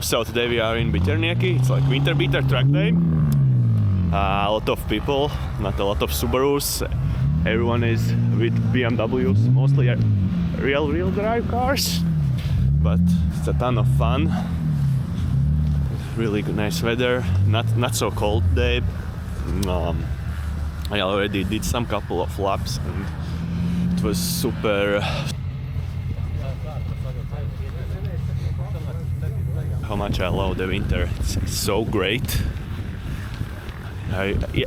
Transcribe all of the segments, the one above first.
So today we are in Bikernieki. It's like winter beater track day. A lot of people, not a lot of Subarus. Everyone is with BMWs, mostly real drive cars. But it's a ton of fun. Really good, nice weather. Not so cold day. I already did some couple of laps and it was super. How much I love the winter. It's so great.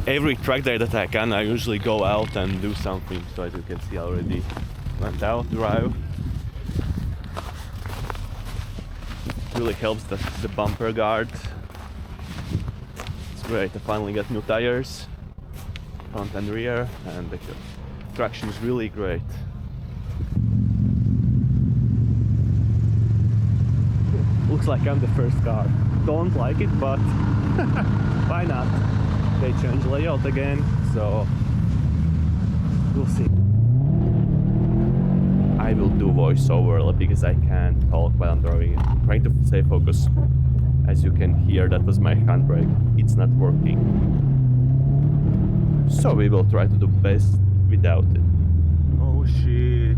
Every track day that I can, I usually go out and do something. So as you can see, I already went out drive. It really helps the bumper guard. It's great. I finally got new tires, front and rear, and the traction is really great. Looks like I'm the first car. Don't like it, but why not? They changed layout again, so we'll see. I will do voiceover because I can't talk while I'm driving. I'm trying to stay focused. As you can hear, that was my handbrake. It's not working. So we will try to do best without it. Oh shit.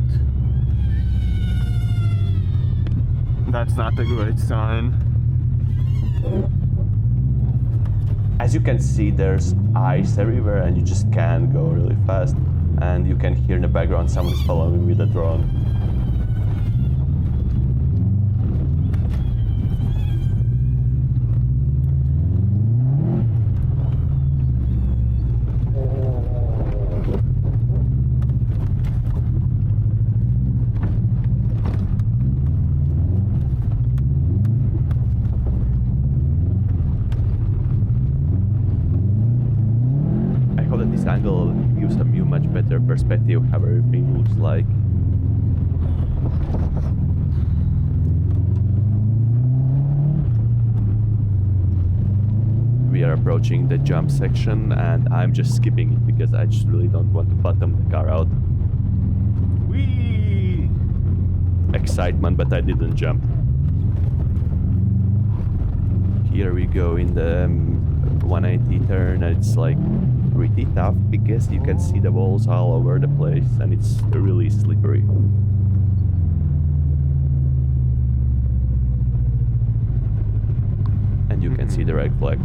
That's not a great sign. As you can see, there's ice everywhere and you just can't go really fast. And you can hear in the background someone is following me with a drone. This angle gives a much better perspective how everything looks like. We are approaching the jump section and I'm just skipping it because I just really don't want to bottom the car out. Whee! Excitement, but I didn't jump. Here we go in the 180 turn. It's like pretty tough because you can see the walls all over the place and it's really slippery. And you can see the red flag.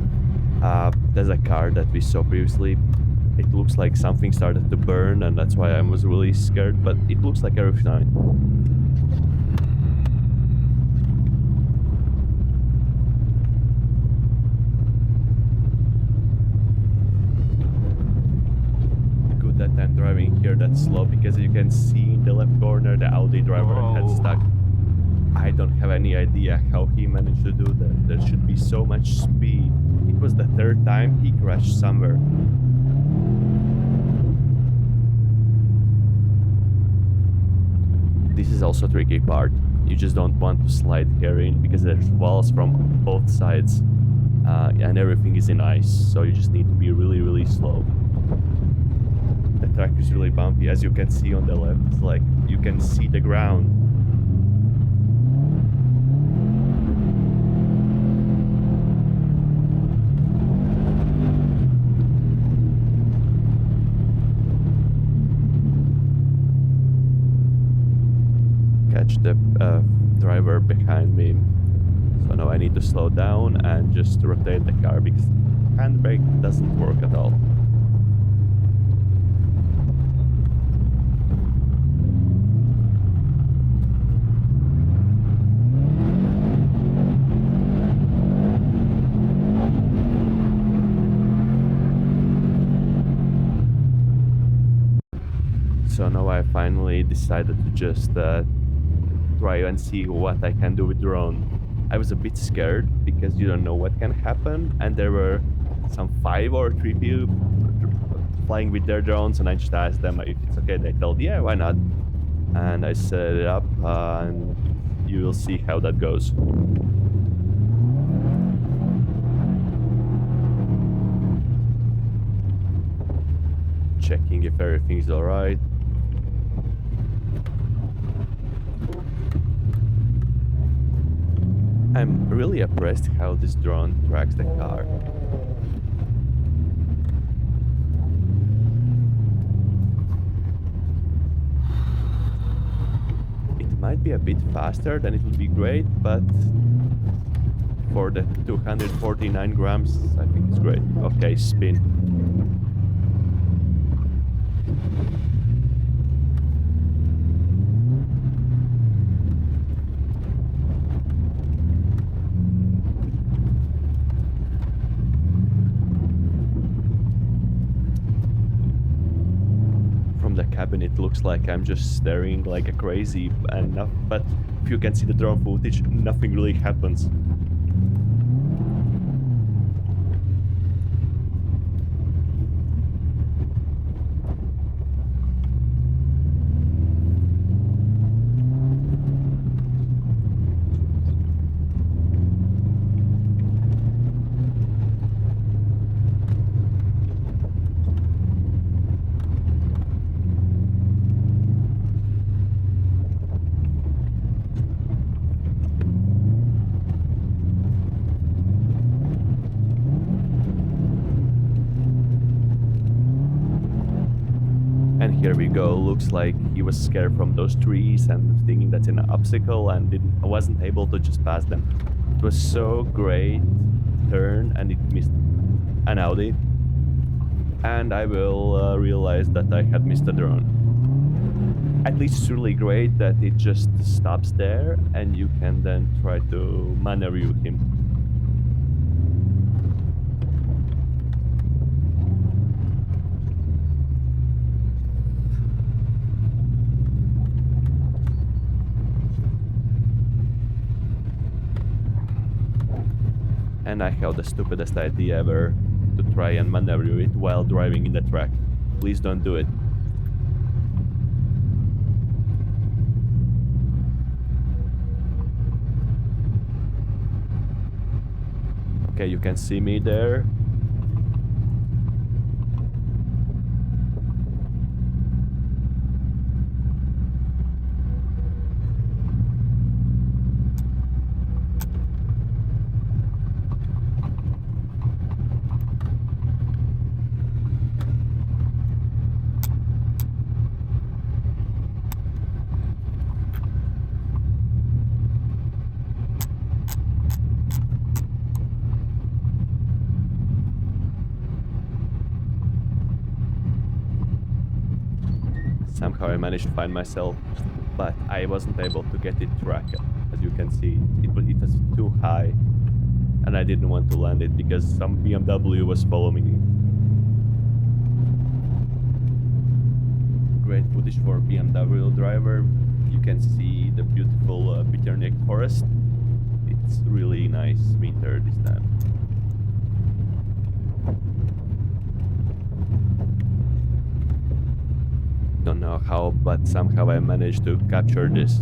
There's a car that we saw previously. It looks like something started to burn and that's why I was really scared, but it looks like everything's fine. That I'm driving here that slow because you can see in the left corner the Audi driver had stuck. I don't have any idea how he managed to do that. There should be so much speed. It was the third time he crashed somewhere. This is also a tricky part. You just don't want to slide here in because there's walls from both sides and everything is in ice, so you just need to be really slow. The track is really bumpy, as you can see on the left. It's like you can see the ground. Catch the driver behind me. So now I need to slow down and just rotate the car because handbrake doesn't work at all. So now I finally decided to just try and see what I can do with drone. I was a bit scared because you don't know what can happen, and there were some 5 or 3 people flying with their drones, and I just asked them if it's okay. They told, yeah, why not? And I set it up, and you will see how that goes. Checking if everything's alright. I'm really impressed how this drone tracks the car. It might be a bit faster, then it would be great, but for the 249 grams, I think it's great. Okay, spin. From the cabin, it looks like I'm just staring like a crazy, and but if you can see the drone footage, nothing really happens. And here we go. Looks like he was scared from those trees and thinking that's an obstacle and wasn't able to just pass them. It was so great turn and it missed an Audi. And I will realize that I had missed a drone. At least it's really great that it just stops there and you can then try to maneuver him. And I have the stupidest idea ever to try and maneuver it while driving in the track. Please don't do it. Okay, you can see me there. Somehow I managed to find myself, but I wasn't able to get it tracked. As you can see, it was too high, and I didn't want to land it because some BMW was following me. Great footage for BMW driver. You can see the beautiful Bikernieki forest. It's really nice winter this time. Don't know how, but somehow I managed to capture this.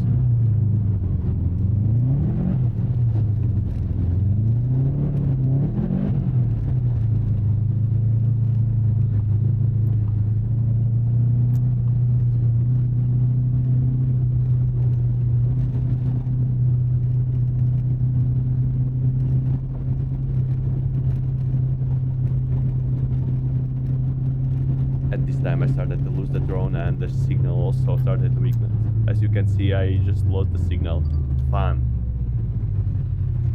At this time I started to lose the drone and the signal also started to weaken. As you can see, I just lost the signal. Fun.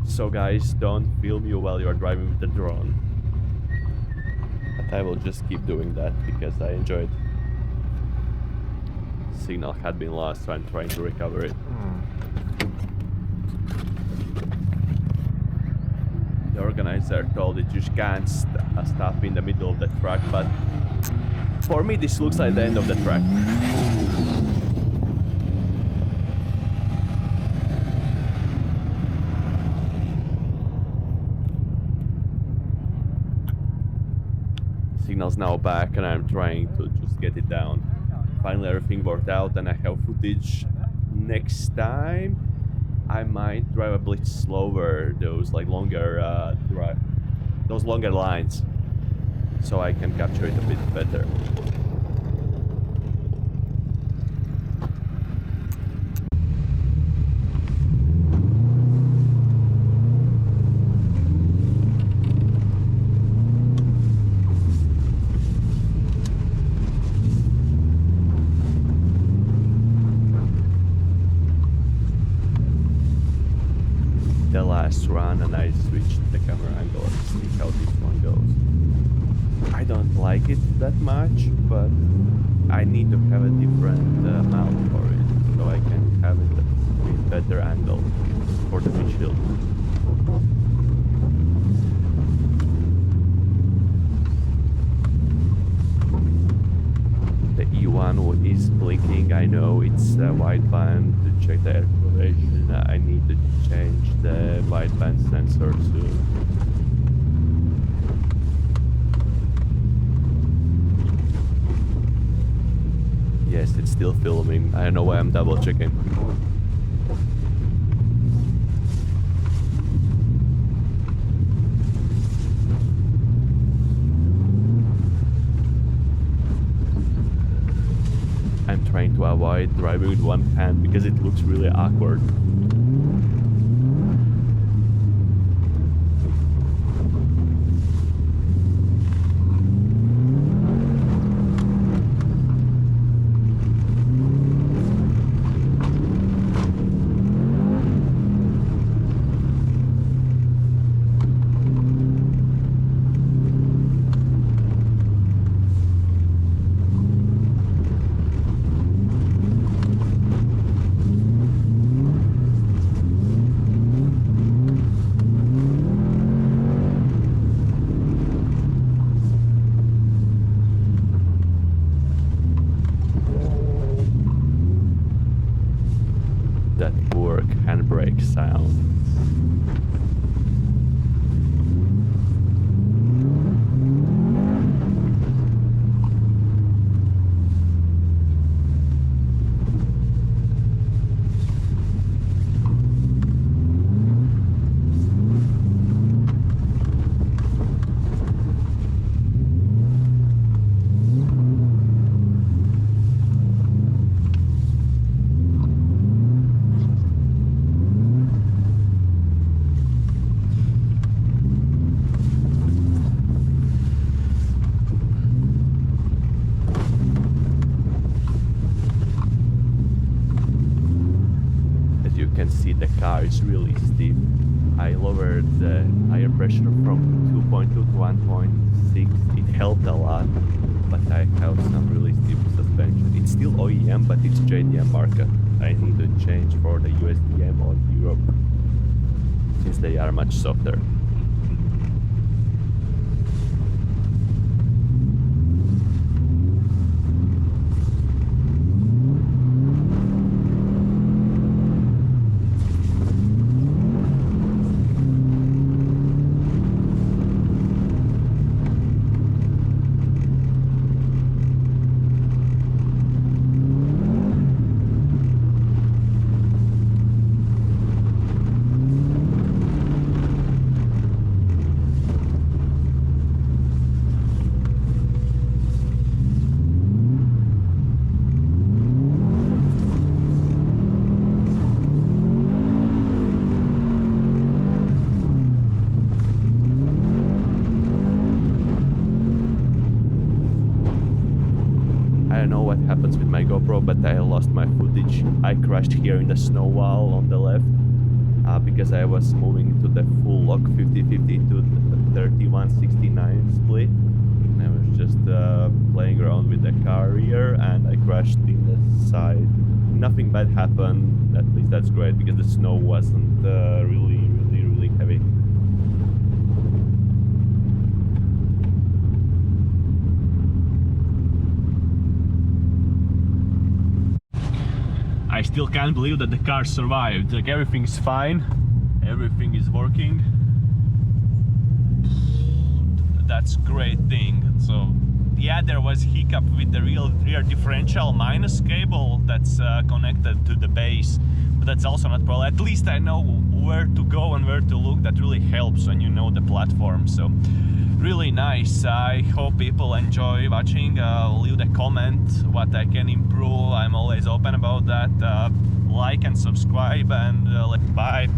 So guys, don't film you while you are driving with the drone. But I will just keep doing that because I enjoyed. Signal had been lost, so I'm trying to recover it. The organizer told it you can't stop in the middle of the track, but for me this looks like the end of the track. Signal's now back and I'm trying to just get it down. Finally everything worked out and I have footage. Next time I might drive a bit slower, those like longer those longer lines, so I can capture it a bit better. last run and I switched the camera angle and see how this one goes. I don't like it that much, but I need to have a different mount for it so I can have it with better angle for the windshield. The E1 is blinking. I know it's a wideband to check the air correlation. I need to change the wideband sensor soon. Yes, it's still filming. I don't know why I'm double checking. I'm trying to avoid driving with one hand because it looks really awkward. That poor handbrake sound. You can see the car is really steep. I lowered the tire pressure from 2.2 to 1.6. It helped a lot, but I have some really steep suspension. It's still OEM, but it's JDM market. I need to change for the USDM or Europe, since they are much softer. I don't know what happens with my GoPro, but I lost my footage. I crashed here in the snow wall on the left because I was moving to the full lock 50-50 to the 31-69 split. And I was just playing around with the car rear and I crashed in the side. Nothing bad happened, at least that's great because the snow wasn't really heavy. I still can't believe that the car survived. Like, everything is fine, everything is working. That's a great thing. So yeah, there was hiccup with the rear differential minus cable that's connected to the base, but that's also not a problem. At least I know where to go and where to look. That really helps when you know the platform. So really nice. I hope people enjoy watching. Leave a comment what I can improve. I'm always open about that. Like and subscribe, and bye.